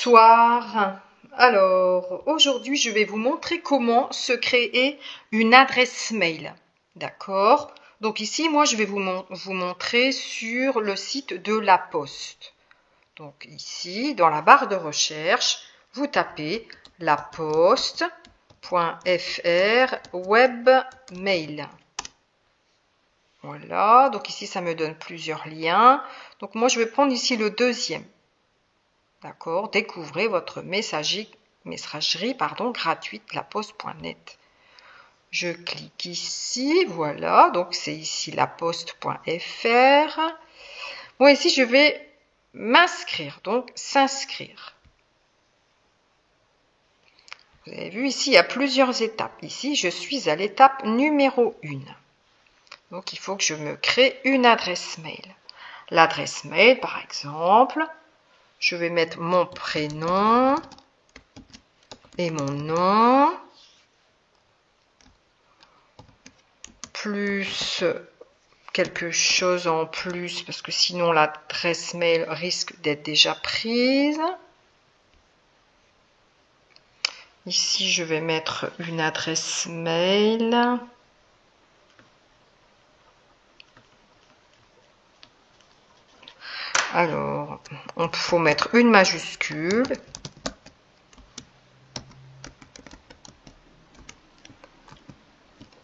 Bonsoir. Alors, aujourd'hui, je vais vous montrer comment se créer une adresse mail. D'accord? Donc ici, moi, je vais vous montrer sur le site de La Poste. Donc ici, dans la barre de recherche, vous tapez laposte.fr webmail. Voilà, donc ici, ça me donne plusieurs liens. Donc moi, je vais prendre ici le deuxième. D'accord, découvrez votre messagerie gratuite laposte.net. Je clique ici, voilà, donc c'est ici laposte.fr. Bon, ici je vais m'inscrire, donc s'inscrire. Vous avez vu ici, il y a plusieurs étapes. Ici, je suis à l'étape numéro 1. Donc il faut que je me crée une adresse mail. L'adresse mail, par exemple, je vais mettre mon prénom et mon nom, plus quelque chose en plus, parce que sinon l'adresse mail risque d'être déjà prise. Ici, je vais mettre une adresse mail. Alors, il faut mettre une majuscule.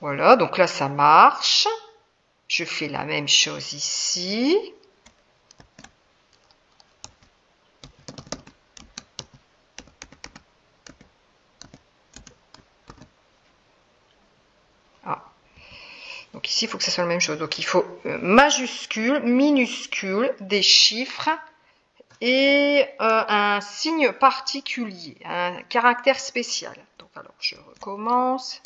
Voilà, donc là, ça marche. Je fais la même chose ici. Ah. Donc ici, il faut que ça soit la même chose. Donc il faut majuscule, minuscule, des chiffres et un signe particulier, un caractère spécial. Donc alors, je recommence.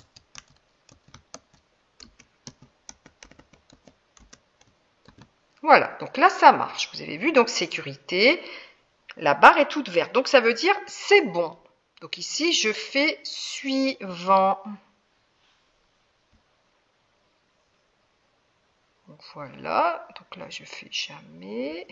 Voilà, donc là, ça marche. Vous avez vu, donc sécurité. La barre est toute verte. Donc ça veut dire c'est bon. Donc ici, je fais suivant. Donc voilà, donc là, je fais jamais.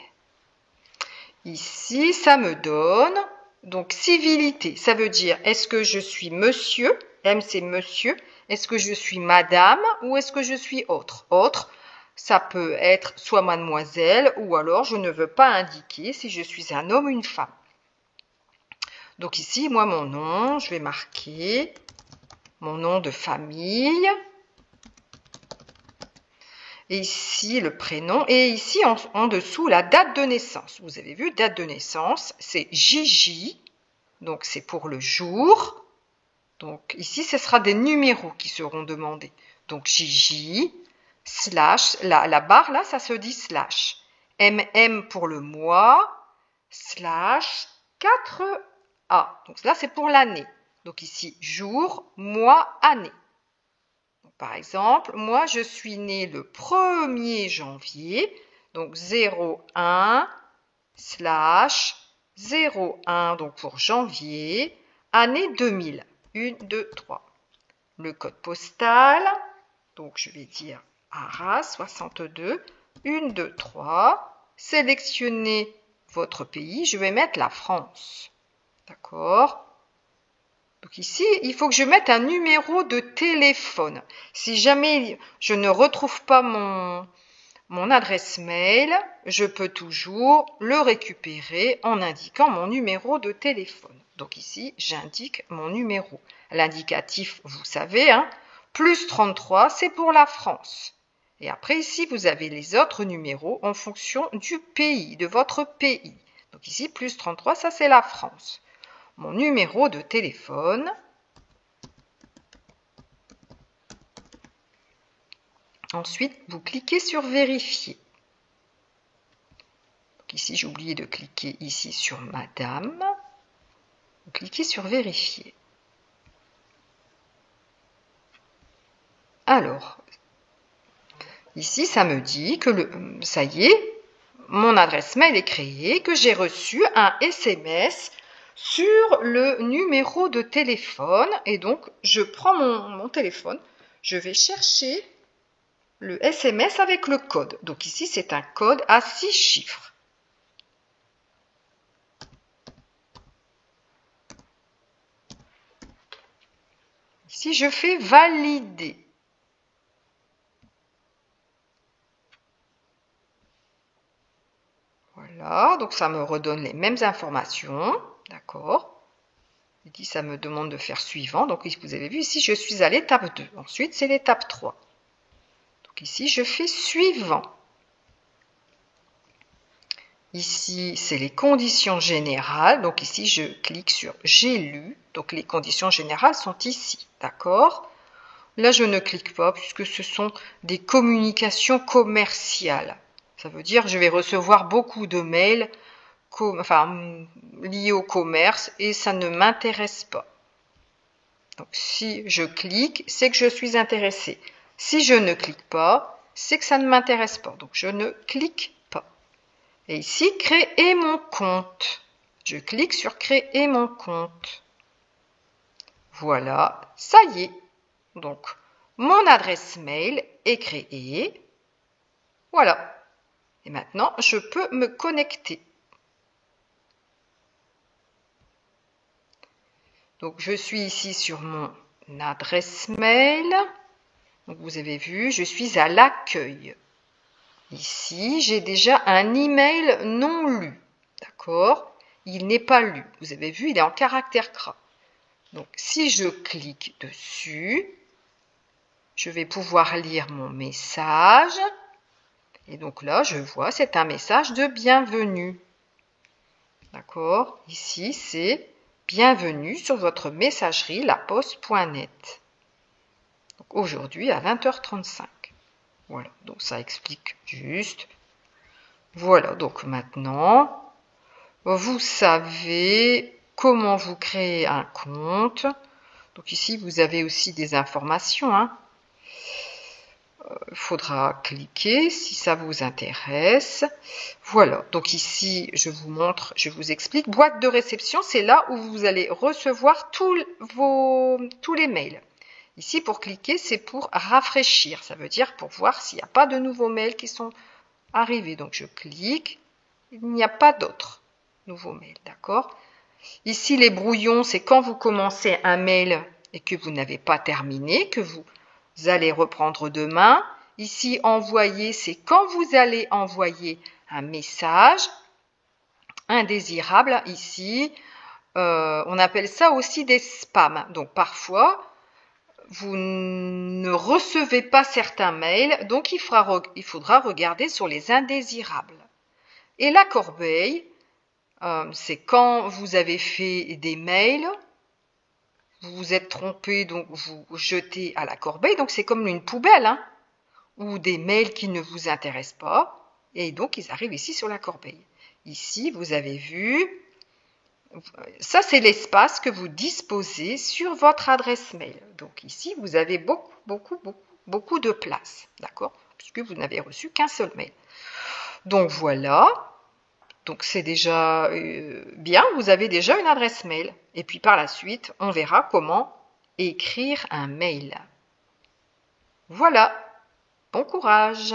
Ici, ça me donne, donc civilité, ça veut dire est-ce que je suis monsieur, M c'est monsieur, est-ce que je suis madame ou est-ce que je suis autre. Autre, ça peut être soit mademoiselle ou alors je ne veux pas indiquer si je suis un homme ou une femme. Donc ici, moi, mon nom, je vais marquer mon nom de famille. Et ici, le prénom. Et ici, en dessous, la date de naissance. Vous avez vu, date de naissance, c'est JJ. Donc, c'est pour le jour. Donc, ici, ce sera des numéros qui seront demandés. Donc, JJ, slash, la barre, là, ça se dit slash. MM pour le mois, slash 4A. Donc, là, c'est pour l'année. Donc, ici, jour, mois, année. Par exemple, moi, je suis née le 1er janvier, donc 01 slash 01, donc pour janvier, année 2000. 1, 2, 3. Le code postal, donc je vais dire Arras 62, 1, 2, 3. Sélectionnez votre pays, je vais mettre la France. D'accord ? Donc ici, il faut que je mette un numéro de téléphone. Si jamais je ne retrouve pas mon adresse mail, je peux toujours le récupérer en indiquant mon numéro de téléphone. Donc ici, j'indique mon numéro. L'indicatif, vous savez, plus 33, c'est pour la France. Et après ici, vous avez les autres numéros en fonction du pays, de votre pays. Donc ici, plus 33, ça c'est la France. Mon numéro de téléphone. Ensuite, vous cliquez sur vérifier. Donc ici, j'ai oublié de cliquer ici sur madame. Vous cliquez sur vérifier. Alors, ici, ça me dit que ça y est, mon adresse mail est créée, que j'ai reçu un SMS sur le numéro de téléphone. Et donc, je prends mon téléphone, je vais chercher le SMS avec le code. Donc ici, c'est un code à 6 chiffres. Ici, je fais valider. Voilà, donc ça me redonne les mêmes informations. D'accord. Ici, ça me demande de faire suivant. Donc, vous avez vu, ici, je suis à l'étape 2. Ensuite, c'est l'étape 3. Donc, ici, je fais suivant. Ici, c'est les conditions générales. Donc, ici, je clique sur « J'ai lu ». Donc, les conditions générales sont ici. D'accord ? Là, je ne clique pas puisque ce sont des communications commerciales. Ça veut dire que je vais recevoir beaucoup de mails liés au commerce et ça ne m'intéresse pas. Donc, si je clique, c'est que je suis intéressée. Si je ne clique pas, c'est que ça ne m'intéresse pas. Donc, je ne clique pas. Et ici, créer mon compte. Je clique sur créer mon compte. Voilà, ça y est. Donc, mon adresse mail est créée. Voilà. Et maintenant, je peux me connecter. Donc, je suis ici sur mon adresse mail. Donc, vous avez vu, je suis à l'accueil. Ici, j'ai déjà un email non lu. D'accord? Il n'est pas lu. Vous avez vu, il est en caractère gras. Donc, si je clique dessus, je vais pouvoir lire mon message. Et donc là, je vois, c'est un message de bienvenue. D'accord? Ici, c'est bienvenue sur votre messagerie laposte.net. Donc aujourd'hui à 20h35. Voilà, donc ça explique juste. Voilà, donc maintenant, vous savez comment vous créez un compte. Donc ici, vous avez aussi des informations. Il faudra cliquer si ça vous intéresse. Voilà, donc ici, je vous montre, je vous explique. Boîte de réception, c'est là où vous allez recevoir tous les mails. Ici, pour cliquer, c'est pour rafraîchir. Ça veut dire pour voir s'il n'y a pas de nouveaux mails qui sont arrivés. Donc, je clique. Il n'y a pas d'autres nouveaux mails, d'accord? Ici, les brouillons, c'est quand vous commencez un mail et que vous n'avez pas terminé, que vous allez reprendre demain. Ici, envoyer, c'est quand vous allez envoyer un message indésirable. Ici, on appelle ça aussi des spams. Donc, parfois, vous ne recevez pas certains mails, donc il faudra regarder sur les indésirables. Et la corbeille, c'est quand vous avez fait des mails, vous vous êtes trompé, donc vous jetez à la corbeille, donc c'est comme une poubelle, ou des mails qui ne vous intéressent pas, et donc ils arrivent ici sur la corbeille. Ici, vous avez vu, ça c'est l'espace que vous disposez sur votre adresse mail. Donc ici, vous avez beaucoup de place, d'accord? Puisque vous n'avez reçu qu'un seul mail. Donc voilà. Donc c'est déjà bien, vous avez déjà une adresse mail. Et puis par la suite, on verra comment écrire un mail. Voilà, bon courage!